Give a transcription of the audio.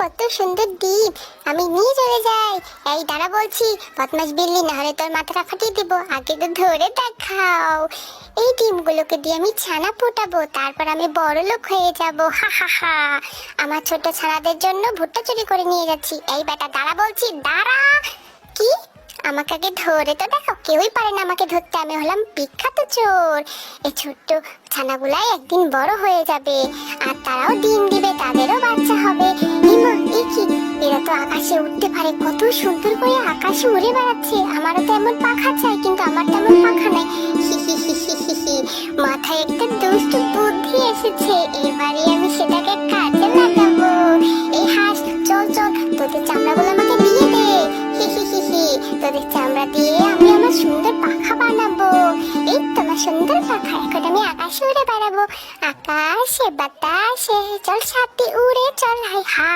কত সুন্দর ডিম, আমি নিয়ে চলে যাই। এই দাঁড়া বলছি, বদমাস বিল্লি, না হলে তোর মাথাটা ফাটিয়ে দিব। আগে তো ধরে দেখাও। এই ডিমগুলোকে দিয়ে আমি ছানা ফোটাবো, তারপর আমি বড় লোক হয়ে যাব। হা হা হা। আমার ছোট ছানাদের জন্য ভুট্টা চুরি করে নিয়ে যাচ্ছি। এই বেটা দাঁড়া বলছি, দাঁড়া। কি? আমাকে আগে ধরে তো দেখো, কেউই পারে না আমাকে ধরতে। আমি হলাম বিখ্যাত চোর। এই ছোট্ট ছানাগুলাই একদিন বড় হয়ে যাবে, আর তারাও ডিম দিবে, তাদেরও বাচ্চা হবে। ইমা, এ কি? এরা তো আকাশে উঠতে পারে, কত সুন্দর করে আকাশে উড়ে বেড়াচ্ছে। আমারও তো এমন পাখা চাই, কিন্তু আমার তেমন পাখা নাই। হি হি হি হি হি হি। মাথায় একটা দুষ্ট বুদ্ধি এসেছে, এবারে আমি সেটাকে কাজে লাগাবো। এই হাঁস, চল চল, তোদের চামড়াগুলো আমাকে দিয়ে দে। হি হি হি হি। তোদের চামড়া দিয়ে আমি আমার সুন্দর পাখা বানাবো। এই তোমার সুন্দর পাখা, এখন আমি আকাশে উড়ে বেড়াবো। আকাশে বাতাসে চল, সাথে উড়ে চল, হাই হা।